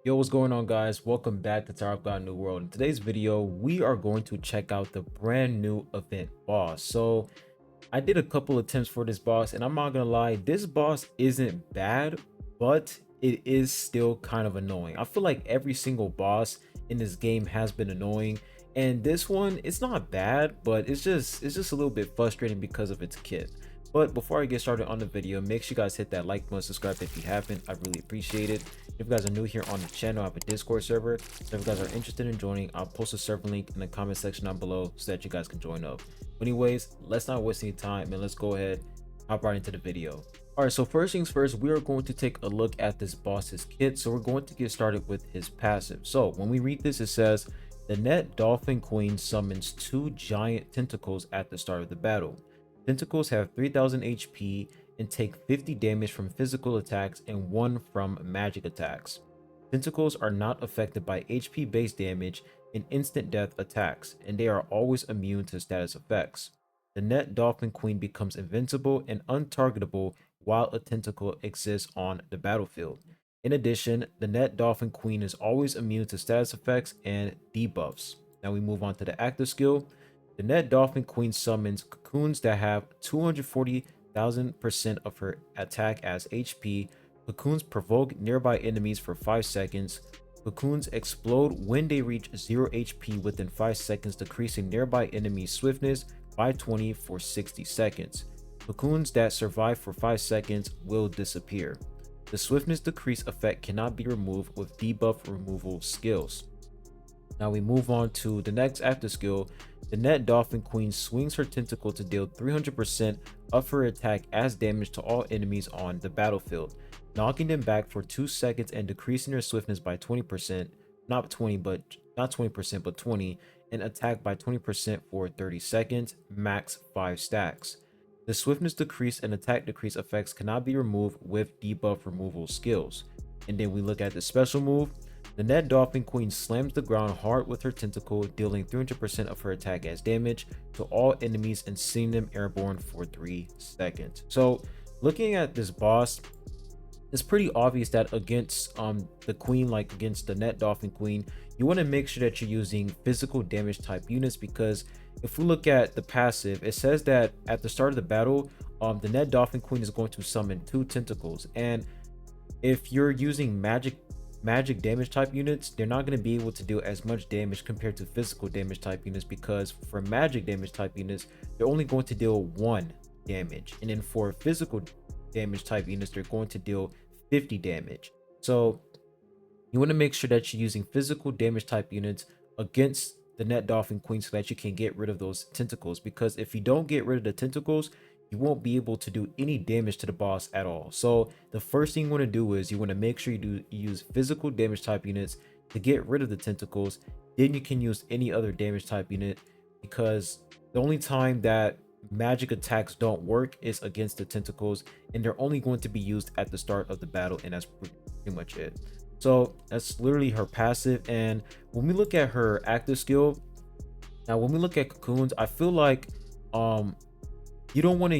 Yo, what's going on, guys? Welcome back to Tower of God New World. In today's video, we are going to check out the brand new event boss. So I did a couple attempts for this boss, and I'm not gonna lie, this boss isn't bad, but it is still kind of annoying. I feel like every single boss in this game has been annoying, and this one, it's not bad, but it's just a little bit frustrating because of its kit. But before I get started on the video, make sure you guys hit that like button, subscribe if you haven't. I really appreciate it. If you guys are new here on the channel, I have a Discord server. So if you guys are interested in joining, I'll post a server link in the comment section down below so that you guys can join up. Anyways, let's not waste any time and let's go ahead, hop right into the video. All right, so first things first, we are going to take a look at this boss's kit. So we're going to get started with his passive. So when we read this, it says the Net Dolphin Queen summons two giant tentacles at the start of the battle. Tentacles have 3000 HP and take 50 damage from physical attacks and 1 from magic attacks. Tentacles are not affected by HP based damage and instant death attacks, and they are always immune to status effects. The Net Dolphin Queen becomes invincible and untargetable while a tentacle exists on the battlefield. In addition, the Net Dolphin Queen is always immune to status effects and debuffs. Now we move on to the active skill. The Net Dolphin Queen summons cocoons that have 240,000% of her attack as HP. Cocoons provoke nearby enemies for 5 seconds. Cocoons explode when they reach 0 HP within 5 seconds, decreasing nearby enemies' swiftness by 20 for 60 seconds. Cocoons that survive for 5 seconds will disappear. The swiftness decrease effect cannot be removed with debuff removal skills. Now we move on to the next active skill. The Net Dolphin Queen swings her tentacle to deal 300% of her attack as damage to all enemies on the battlefield, knocking them back for 2 seconds and decreasing their swiftness by 20%, not 20%, but 20, and attack by 20% for 30 seconds, max 5 stacks. The swiftness decrease and attack decrease effects cannot be removed with debuff removal skills. And then we look at the special move. The Net Dolphin Queen slams the ground hard with her tentacle, dealing 300% of her attack as damage to all enemies and sending them airborne for 3 seconds. So looking at this boss, it's pretty obvious that against the queen, like against the Net Dolphin Queen, you want to make sure that you're using physical damage type units, because if we look at the passive, it says that at the start of the battle, the Net Dolphin Queen is going to summon 2 tentacles, and if you're using magic damage type units, they're not going to be able to do as much damage compared to physical damage type units, because for magic damage type units, they're only going to deal 1 damage, and then for physical damage type units, they're going to deal 50 damage. So you want to make sure that you're using physical damage type units against the Net Dolphin Queen so that you can get rid of those tentacles, because if you don't get rid of the tentacles, you won't be able to do any damage to the boss at all. So the first thing you want to do is you want to make sure you use physical damage type units to get rid of the tentacles. Then you can use any other damage type unit, because the only time that magic attacks don't work is against the tentacles, and they're only going to be used at the start of the battle, and that's pretty much it. So that's literally her passive. And when we look at her active skill, now when we look at cocoons, I feel like you don't want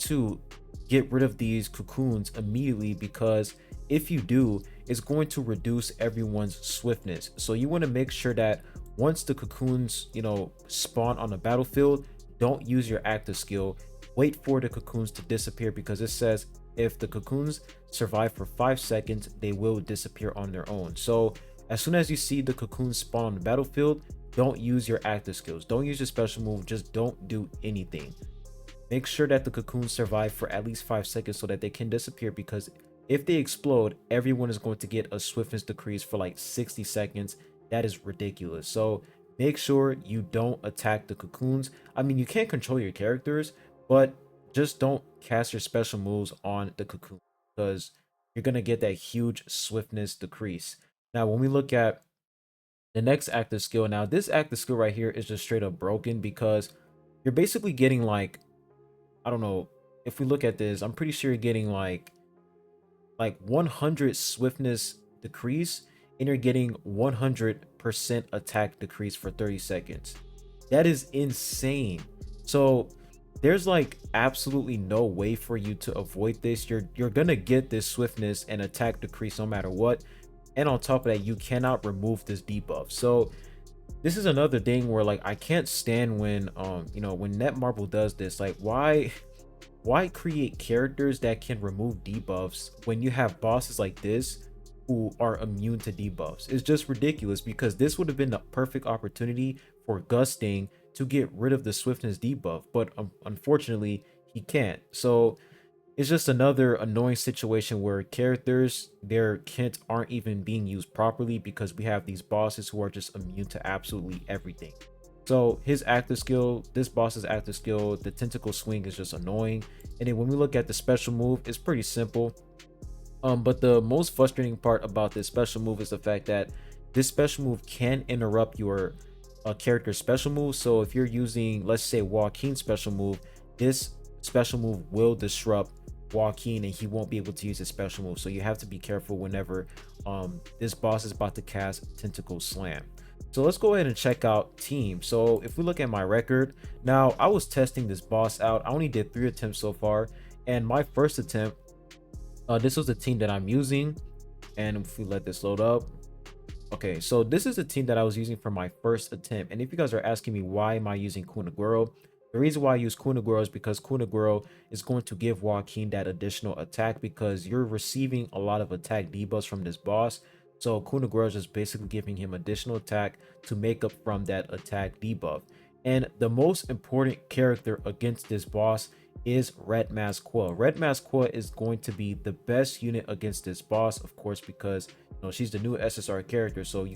to get rid of these cocoons immediately, because if you do, it's going to reduce everyone's swiftness. So you want to make sure that once the cocoons spawn on the battlefield, don't use your active skill. Wait for the cocoons to disappear, because it says if the cocoons survive for 5 seconds, they will disappear on their own. So as soon as you see the cocoons spawn on the battlefield, don't use your active skills, don't use your special move, just don't do anything. Make sure that the cocoons survive for at least 5 seconds so that they can disappear, because if they explode, everyone is going to get a swiftness decrease for like 60 seconds. That is ridiculous. So make sure you don't attack the cocoons. I mean, you can't control your characters, but just don't cast your special moves on the cocoon, because you're going to get that huge swiftness decrease. Now, when we look at the next active skill, now this active skill right here is just straight up broken, because you're basically getting like, I don't know, if we look at this, I'm pretty sure you're getting like 100 swiftness decrease, and you're getting 100% attack decrease for 30 seconds. That is insane. So there's like absolutely no way for you to avoid this. You're gonna get this swiftness and attack decrease no matter what. And on top of that, you cannot remove this debuff. So this is another thing where like I can't stand when you know, when Netmarble does this. Like why create characters that can remove debuffs when you have bosses like this who are immune to debuffs? It's just ridiculous, because this would have been the perfect opportunity for Gusting to get rid of the swiftness debuff, but unfortunately he can't. So it's just another annoying situation where characters, their kits aren't even being used properly because we have these bosses who are just immune to absolutely everything. So his active skill, this boss's active skill, the tentacle swing is just annoying. And then when we look at the special move, it's pretty simple. But the most frustrating part about this special move is the fact that this special move can interrupt your character's special move. So if you're using, let's say, Joaquin's special move, this special move will disrupt Joaquin and he won't be able to use his special move. So you have to be careful whenever this boss is about to cast Tentacle Slam. So let's go ahead and check out team. So if we look at my record, now I was testing this boss out. I only did 3 attempts so far, and my first attempt, this was the team that I'm using. And if we let this load up, okay, so this is the team that I was using for my first attempt. And if you guys are asking me why am I using Kun Agüero, the reason why I use Kun Agüero is because Kun Agüero is going to give Joaquin that additional attack, because you're receiving a lot of attack debuffs from this boss. So Kun Agüero is just basically giving him additional attack to make up from that attack debuff. And the most important character against this boss is Red Mask Qua. Red Mask Qua is going to be the best unit against this boss, of course, because you know she's the new SSR character, so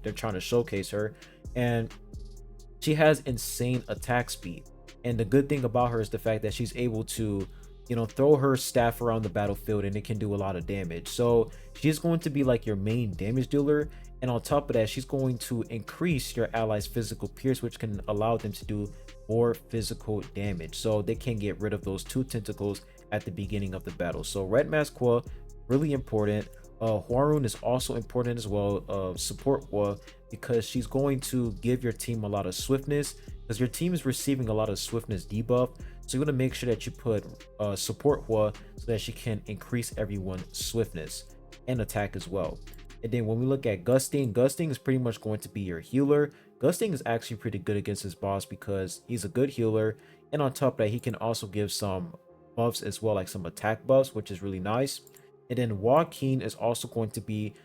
they're trying to showcase her, and she has insane attack speed. And the good thing about her is the fact that she's able to, you know, throw her staff around the battlefield and it can do a lot of damage. So she's going to be like your main damage dealer, and on top of that, she's going to increase your allies' physical pierce, which can allow them to do more physical damage, so they can get rid of those 2 tentacles at the beginning of the battle. So Red Mask Qua, really important. Hwoarang is also important as well, support Hua, because she's going to give your team a lot of swiftness, because your team is receiving a lot of swiftness debuff. So you want to make sure that you put support Hua so that she can increase everyone's swiftness and attack as well. And then when we look at Gusting, Gusting is pretty much going to be your healer. Gusting is actually pretty good against this boss because he's a good healer, and on top of that, he can also give some buffs as well, like some attack buffs, which is really nice. And then Joaquin is also going to be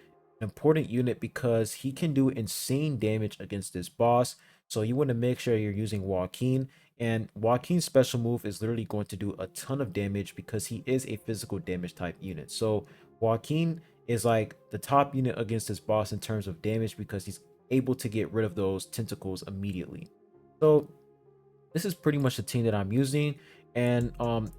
an important unit because he can do insane damage against this boss. So you want to make sure you're using Joaquin, and Joaquin's special move is literally going to do a ton of damage because he is a physical damage type unit. So Joaquin is like the top unit against this boss in terms of damage because he's able to get rid of those tentacles immediately. So this is pretty much the team that I'm using. And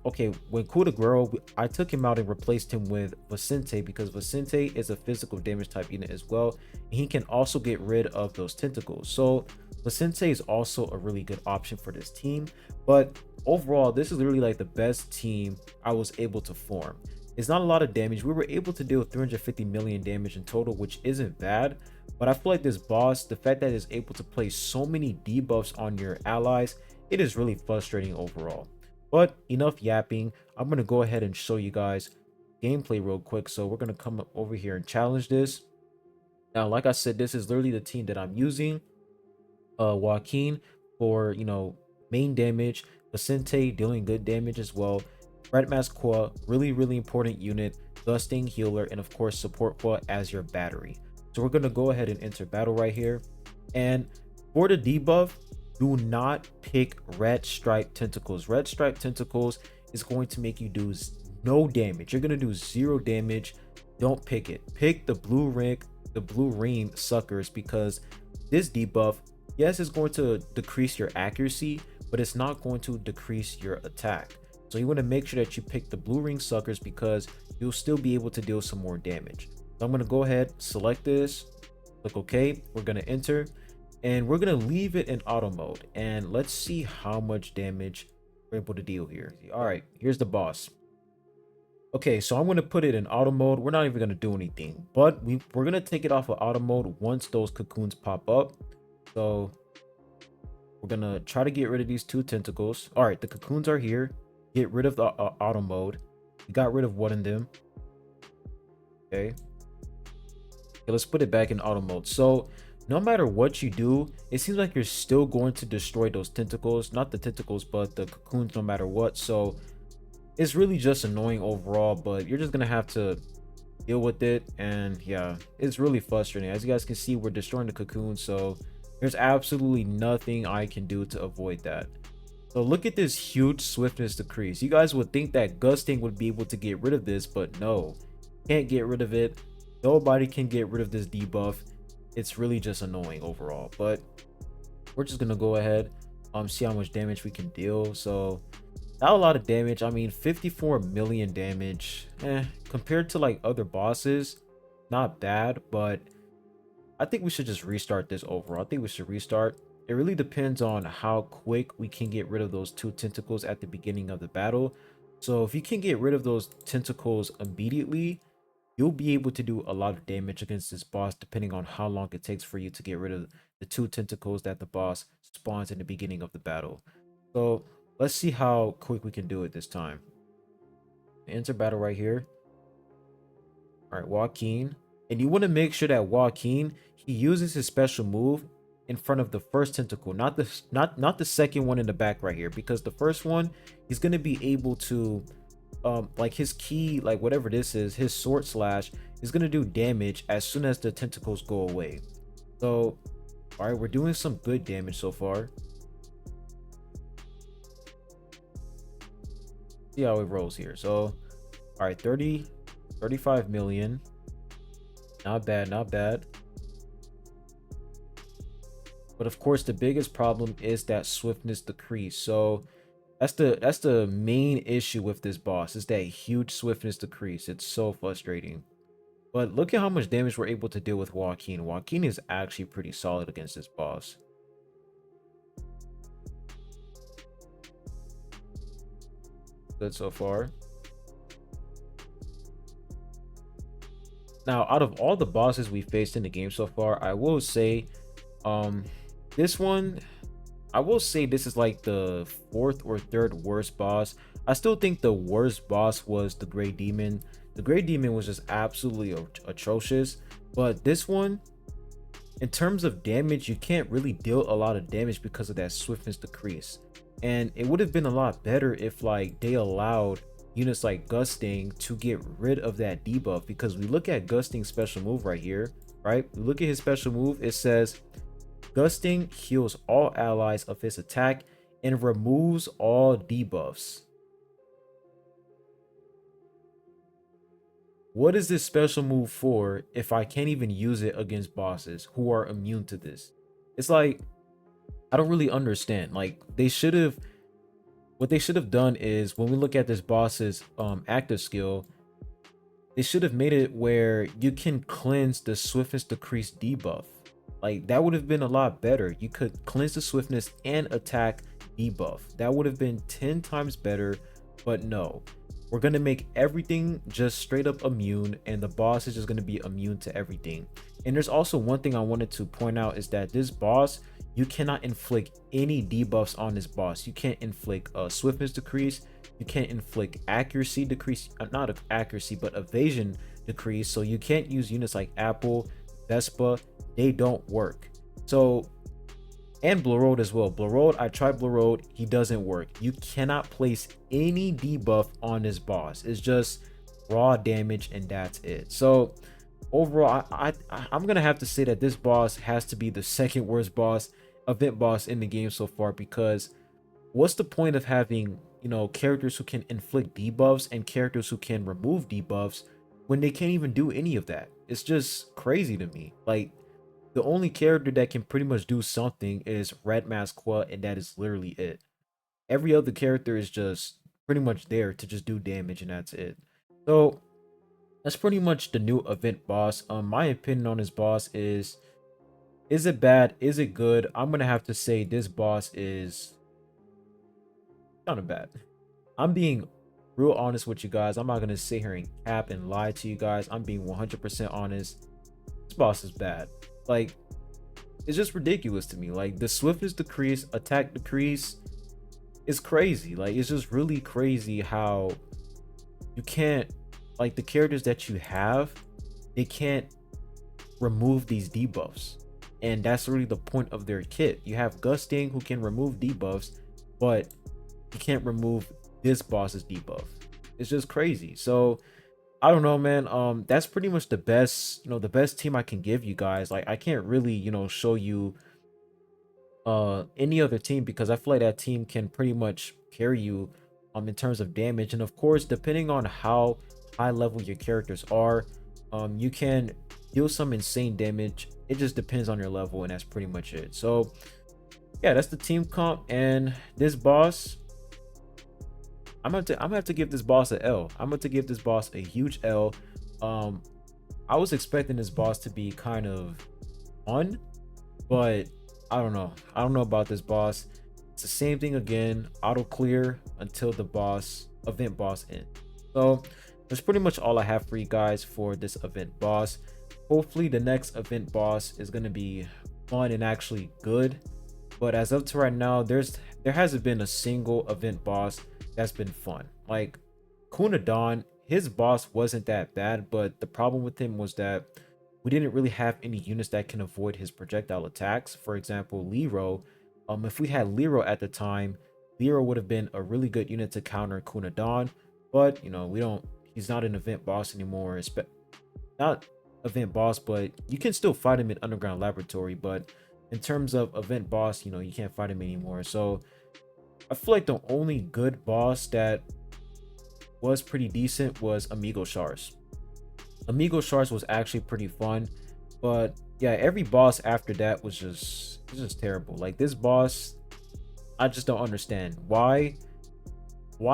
okay, when Kun Agüero, I took him out and replaced him with Vicente because Vicente is a physical damage type unit as well, and he can also get rid of those tentacles. So Vicente is also a really good option for this team. But overall, this is literally like the best team I was able to form. It's not a lot of damage. We were able to deal 350 million damage in total, which isn't bad. But I feel like this boss, the fact that it's able to place so many debuffs on your allies, it is really frustrating overall. But enough yapping. I'm going to go ahead and show you guys gameplay real quick. So we're going to come up over here and challenge this. Now, like I said, this is literally the team that I'm using. Joaquin for, you know, main damage. Vicente dealing good damage as well. Red Mask Qua, really important unit. Gusting, healer, and of course support Qua as your battery. So we're going to go ahead and enter battle right here. And for the debuff, do not pick Red Stripe Tentacles. Red Stripe Tentacles is going to make you do no damage. You're going to do 0 damage. Don't pick it. Pick the blue ring suckers, because this debuff, yes, it's going to decrease your accuracy, but it's not going to decrease your attack. So you want to make sure that you pick the blue ring suckers because you'll still be able to deal some more damage. So I'm going to go ahead, select this, click OK. We're going to enter, and we're going to leave it in auto mode. And let's see how much damage we're able to deal here. All right, here's the boss. Okay, so I'm going to put it in auto mode. We're not even going to do anything, but we're going to take it off of auto mode once those cocoons pop up. So we're going to try to get rid of these 2 tentacles. All right, the cocoons are here. Get rid of the auto mode. We got rid of one of them. Okay. Okay, let's put it back in auto mode. So no matter what you do, it seems like you're still going to destroy those tentacles, not the tentacles, but the cocoons, no matter what. So it's really just annoying overall, but you're just gonna have to deal with it. And yeah, it's really frustrating. As you guys can see, we're destroying the cocoon, so there's absolutely nothing I can do to avoid that. So look at this huge swiftness decrease. You guys would think that gusting would be able to get rid of this, but no, can't get rid of it. Nobody can get rid of this debuff. It's really just annoying overall, but we're just gonna go ahead see how much damage we can deal. So not a lot of damage. I mean, 54 million damage, compared to like other bosses, not bad, but I think we should just restart this overall. I think we should restart. It really depends on how quick we can get rid of those two tentacles at the beginning of the battle. So if you can get rid of those tentacles immediately, you'll be able to do a lot of damage against this boss, depending on how long it takes for you to get rid of the two tentacles that the boss spawns in the beginning of the battle. So let's see how quick we can do it this time. Enter battle right here. All right, Joaquin. And you want to make sure that Joaquin, he uses his special move in front of the first tentacle, not the second one in the back right here, because the first one, he's going to be able to like his key, like whatever this is, his sword slash is going to do damage as soon as the tentacles go away. So all right, we're doing some good damage so far. See how it rolls here. So all right, 35 million, not bad, not bad. But of course the biggest problem is that swiftness decrease. So that's the main issue with this boss, is that huge swiftness decrease. It's so frustrating. But look at how much damage we're able to deal with Joaquin. Joaquin is actually pretty solid against this boss. Good so far. Now, out of all the bosses we faced in the game so far, I will say this one, I will say this is like the fourth or third worst boss. I still think the worst boss was the Grey Demon. The Grey Demon was just absolutely atrocious. But this one, in terms of damage, you can't really deal a lot of damage because of that swiftness decrease. And it would have been a lot better if like they allowed units like Gusting to get rid of that debuff, because we look at Gusting's special move right here, right? We look at his special move. It says Gusting heals all allies of his attack and removes all debuffs. What is this special move for if I can't even use it against bosses who are immune to this? It's like, I don't really understand. Like, what they should have done is, when we look at this boss's active skill, they should have made it where you can cleanse the swiftness decrease debuff. Like, that would have been a lot better. You could cleanse the swiftness and attack debuff. That would have been 10 times better. But no, we're gonna make everything just straight up immune, and the boss is just gonna be immune to everything. And there's also one thing I wanted to point out, is that this boss, you cannot inflict any debuffs on this boss. You can't inflict a swiftness decrease. You can't inflict accuracy decrease, not accuracy, but evasion decrease. So you can't use units like Apple, Vespa. They don't work. So, and Blurode as well. Blurode, I tried Blurode, he doesn't work. You cannot place any debuff on this boss. It's just raw damage, and that's it. So overall, I'm gonna have to say that this boss has to be the second worst boss, event boss in the game so far, because what's the point of having, you know, characters who can inflict debuffs and characters who can remove debuffs when they can't even do any of that? It's just crazy to me. Like, the only character that can pretty much do something is Red Mask Qua, and that is literally it. Every other character is just pretty much there to just do damage, and that's it. So that's pretty much the new event boss. My opinion on this boss is it bad? Is it good? I'm gonna have to say this boss is kind of bad. I'm being real honest with you guys. I'm not gonna sit here and cap and lie to you guys. I'm being 100% honest. This boss is bad. Like, it's just ridiculous to me. Like, the swiftness decrease, attack decrease is crazy. Like, it's just really crazy how you can't, like, the characters that you have, they can't remove these debuffs. And that's really the point of their kit. You have Gusting who can remove debuffs, but you can't remove this boss's debuff. It's just crazy. So I don't know, man. That's pretty much the best, the best team I can give you guys. Like, I can't really, show you any other team, because I feel like that team can pretty much carry you in terms of damage. And of course, depending on how high level your characters are, you can deal some insane damage. It just depends on your level, and that's pretty much it. So yeah, that's the team comp. And this boss, I'm gonna have to give this boss a L. I'm gonna to give this boss a huge L. I was expecting this boss to be kind of fun, but I don't know. I don't know about this boss. It's the same thing again, auto clear until the event boss ends. So that's pretty much all I have for you guys for this event boss. Hopefully the next event boss is going to be fun and actually good, but as of to right now, there hasn't been a single event boss that's been fun. Like Kunadon, his boss wasn't that bad, but the problem with him was that we didn't really have any units that can avoid his projectile attacks. For example, Lero. If we had Lero at the time, Lero would have been a really good unit to counter Kunadon, but we don't. He's not an event boss anymore. Not event boss, but you can still fight him in Underground Laboratory. But in terms of event boss, you can't fight him anymore. So I feel like the only good boss that was pretty decent was Amigo Shars. Amigo Shars was actually pretty fun, but yeah, every boss after that was just terrible. Like this boss, I just don't understand why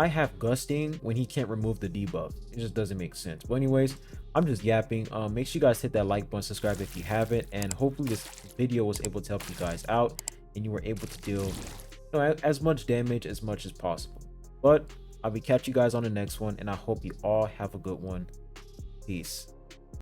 have Gusting when he can't remove the debuff. It just doesn't make sense. But anyways, I'm just yapping. Make sure you guys hit that like button, subscribe if you haven't, and hopefully this video was able to help you guys out and you were able to deal as much damage as much as possible. But I'll be catch you guys on the next one, and I hope you all have a good one. Peace.